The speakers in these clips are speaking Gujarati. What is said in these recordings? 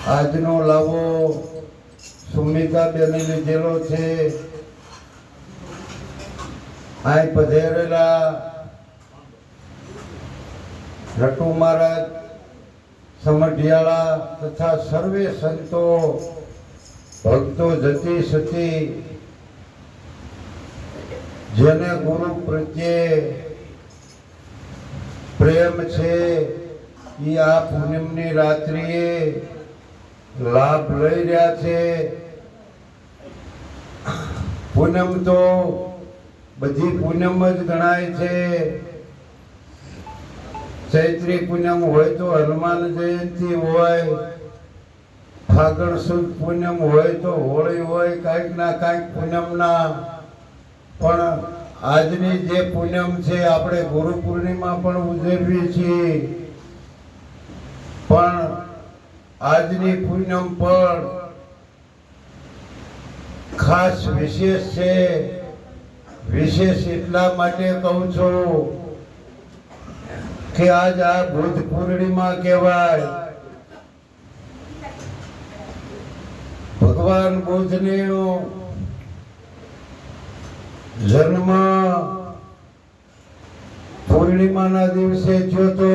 આજનો લાવો સુમિતાબેન લીધેલો છે. આ પધરેલા રટુ મહારાજ સમઢિયાળા તથા સર્વે સંતો ભક્તો જતી સતી જેને ગુરુ પ્રત્યે પ્રેમ છે એ આ પૂનમની રાત્રિએ લાભ લઈ રહ્યા છે. પૂનમ તો બધી પૂનમ જ ગણાય છે. ચૈત્રી પૂનમ હોય તો હનુમાન જયંતિ હોય, ફાગણ સુદ પૂનમ હોય તો હોળી હોય, કાંઈક ના કાંઈક પૂનમના. પણ આજની જે પૂનમ છે આપણે ગુરુ પૂર્ણિમા પણ ઉજવીએ છીએ, પણ આજની પૂનમ પણ ખાસ વિશેષ છે. વિશેષ એટલા માટે કહું છું કે આજ આ બુદ્ધ પૂર્ણિમા કહેવાય. ભગવાન બુદ્ધનો જન્મ પૂર્ણિમાના દિવસે થયો તો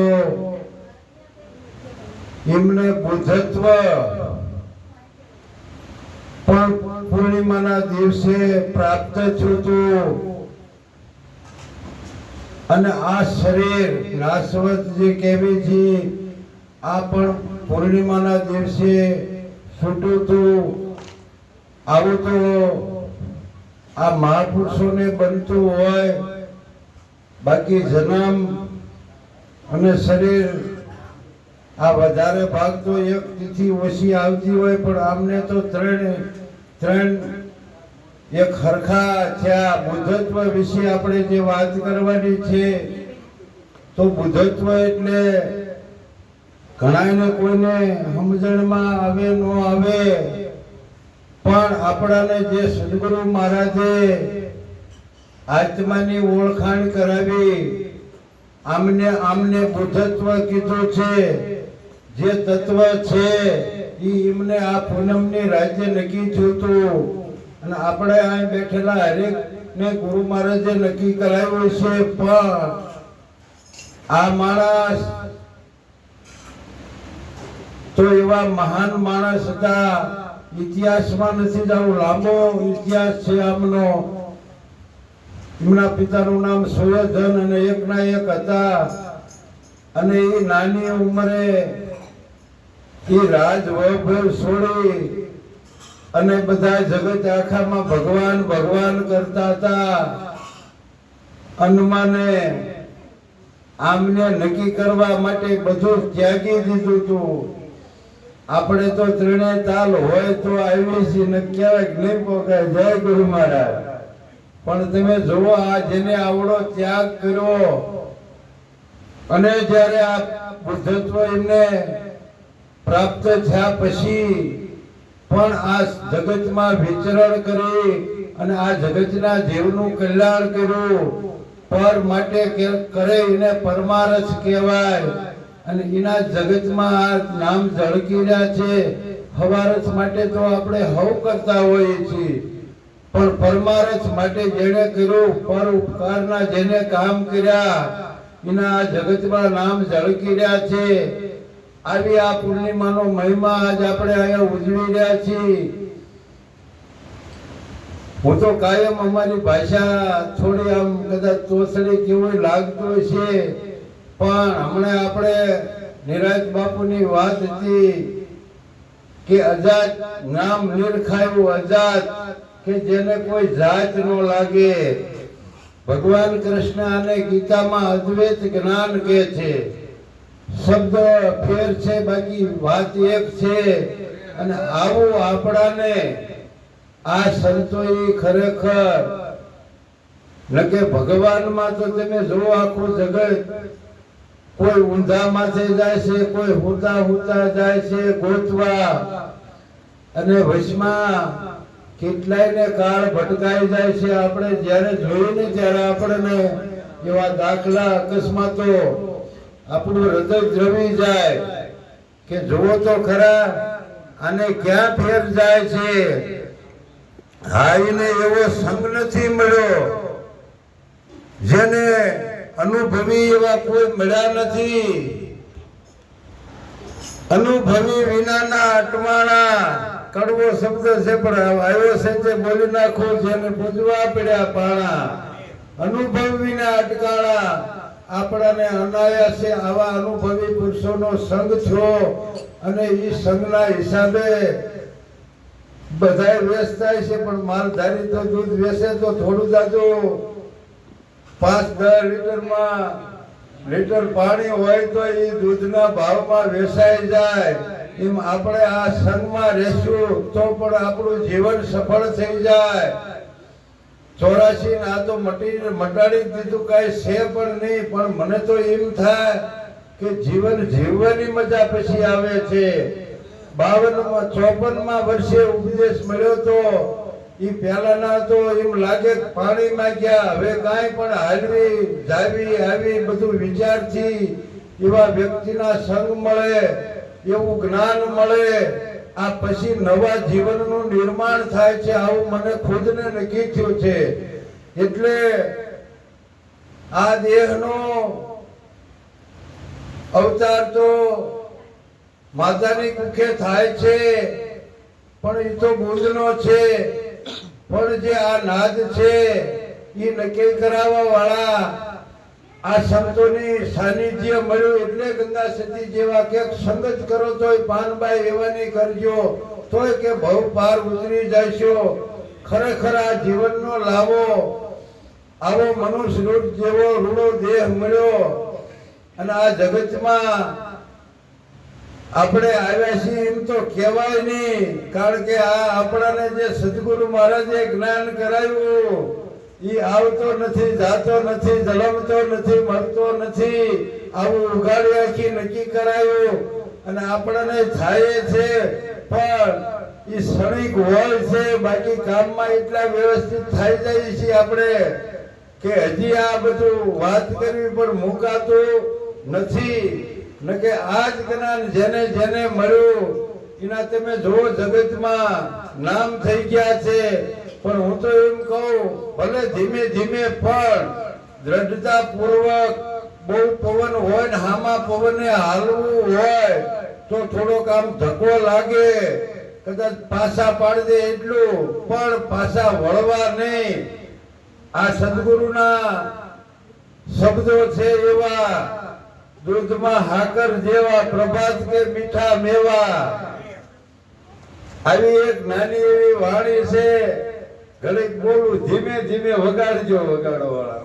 એમને બુદ્ધત્વ પણ પૂર્ણિમાના દિવસે પ્રાપ્ત થયું હતું. અને આ શરીર નાશવત જે કહેવી છે આ પણ પૂર્ણિમાના દિવસે છૂટ્યું હતું. આવું તો આ મહાપુરુષોને બનતું હોય. બાકી જન્મ અને શરીર આ વધારે ભાગ તો એક તિથિ ઓછી આવતી હોય, પણ આમને તો ત્રણ એક હરખા થયા. બુદ્ધત્વ વિશે આપણે જે વાત કરવાની છે તો બુદ્ધત્વ એટલે ઘણાને કોઈને સમજણમાં આવે ન આવે, પણ આપણાને જે સદગુરુ મહારાજે આત્માની ઓળખાણ કરાવી, આમને બુદ્ધત્વ કીધું છે. જે તત્વ છે એ એમને આ પૂનમની રાજ્ય નક્કી થયું હતું. અને આપણે અહીં બેઠેલા હરેક ને ગુરુ મહારાજે નક્કી કરાવ્યું છે. પણ આ માણસ તો એવા મહાન માણસ હતા. ઇતિહાસમાં નથી જવું, લાંબો ઇતિહાસ છે આમનો. એમના પિતાનું નામ સુયોધન અને એકના એક હતા. અને એ નાની ઉંમરે એ રાજ વૈભવ છોડી અને બધા જગત આખામાં ભગવાન ભગવાન કરતા હતા. હનુમાને આમને નક્કી કરવા માટે બધું ત્યાગી દીધું હતું. આપણે તો ત્રણેય તાલ હોય તો આવી છે ને ક્યારેક નહીં પોકાય. જય ગુરુ મહારાજ. પણ તમે જુઓ આ જેને આવડો ત્યાગ કર્યો અને જ્યારે આ બુદ્ધત્વ એમને પ્રાપ્ત થયા પછી પણ આ જગતમાં વિચરણ કરી અને આ જગતના જીવનું કલ્યાણ કર્યું. પર માટે કરે એને પરમારથ કહેવાય. અને એના જગતમાં આ નામ ઝળકી રહ્યા છે. હવારથ માટે તો આપણે હવ કરતા હોઈએ છીએ, પણ પરમારથ માટે જેને કર્યું, પર ઉપકારના જેને કામ કર્યા એના આ જગતમાં નામ ઝળકી રહ્યા છે. આવી આ પૂર્ણિમાનો મહિમા આજ આપણે અહીંયા ઉજવી રહ્યા છીએ. હું તો કાયમ અમારી ભાષા થોડી આમ કદાચ તોસડી કેવું લાગતું છે, પણ હમણાં આપણે નિરાજ બાપુની વાત હતી કે અજાત નામ નિરખાયું અજાત, કે જેને કોઈ જાત ન લાગે. ભગવાન કૃષ્ણ અને ગીતામાં અદ્વૈત જ્ઞાન કહે છે. શબ્દ ફેર છે, બાકી વાત એક છે. અને આવું આપણાને આ સંતોએ ખરેખર નકે ભગવાનમાં તો તમે જુઓ આખું જગત કોઈ ઊંધા માથે જાય છે, કોઈ હુતા હુતા જાય છે ગોતવા, અને વચમાં કેટલાયને કાળ ભટકાઈ જાય છે. આપણે જ્યારે જોઈએ ને ત્યારે આપણને એવા દાખલા અકસ્માતો આપણું હૃદય દ્રવી જાય કે જુઓ તો ખરા અને ક્યાં ફેર જાય છે? હાઈને એવો સંગ નથી મળ્યો, જેને અનુભવી એવા કોઈ મળ્યા નથી. અનુભવી વિનાના અટવાણા કડવો શબ્દ છે, પણ આવ્યો છે તે બોલી નાખો, જેને પૂજવા પડ્યા પાણા. અનુભવ વિના અટકાણા. આપણાને અનાયાસે આવા અનુભવી પુરુષોનો સંગ થયો, અને એ સંગના હિસાબે બધાય વ્યસ્ત થાય છે. પણ માલધારી તો દૂધ વેચે તો થોડું જાજુ 5-10 લીટરમાં લીટર પાણી હોય તો એ દૂધના ભાવમાં વેચાઈ જાય. એમ આપણે આ સંગમાં રહેશું તો પણ આપણું જીવન સફળ થઈ જાય. 84 ને આ તો મટાડી દીધું, કઈ છે પણ નહીં. પણ મને તો એમ થાય કે જીવન જીવવાની મજા પછી આવે છે. 54 વર્ષે ઉપદેશ મળ્યો તો એ પહેલાના તો એમ લાગે પાણીમાં ગયા, હવે કાંઈ પણ હાલવી જાવી આવી બધું વિચારથી એવા વ્યક્તિના સંગ મળે, એવું જ્ઞાન મળે, આ પછી નવા જીવનનું નિર્માણ થાય છે. આવું મને ખુદને નક્કી થયું છે. એટલે આ દેહનો અવતાર તો માતાની કુખે થાય છે, પણ એ તો બુંદનો છે. પણ જે આ નાદ છે એ નક્કી કરાવવા વાળા આ સંતોની સાનિધ્ય મળ્યું એટલે ગંગા સતી જેવા કે સંગત કરો તોય પાનબાઈ એવાની કરજો, તોય કે ભવ પાર ઉતરી જશો. ખરેખર આ જીવનનો લાવો આવો મનુષ્ય રૂપ જેવો રૂડો દેહ મળ્યો. અને આ જગતમાં આપણે આવ્યા છીએ એમ તો કહેવાય નહીં, કારણ કે આ આપણાને જે સદગુરુ મહારાજે જ્ઞાન કરાવ્યું એ આવતો નથી, જાતો નથી, જલમતો નથી, મળતો નથી. આવું ઉઘાડી આખી નક્કી કરાયું અને આપણને થાય છે. પણ એ ક્ષણિક હોય છે, બાકી કામમાં એટલા વ્યવસ્થિત થઈ જાય છે આપણે કે હજી આ બધું વાત કરવી પણ મુકાતું નથી. ન કે આ જ જ્ઞાન જેને જેને મળ્યું એના તમે જો જગતમાં નામ થઈ ગયા છે. પણ હું તો એમ કહું, ભલે ધીમે ધીમે પણ દ્રઢતા પૂર્વક બહુ પવન હોય ને હામાં પવને હાલવું હોય તો થોડોક આમ ધક્કો લાગે, કદાચ પાછા પાડી દે એટલું, પણ પાછા વળવા નહીં. આ સદગુરુના શબ્દો છે એવા, દૂધમાં હાકર જેવા, પ્રભાત કે મીઠા મેવા. આવી એક નાની એવી વાણી છે. ઘડીક બોલું, ધીમે ધીમે વગાડજો, વગાડો વાળા.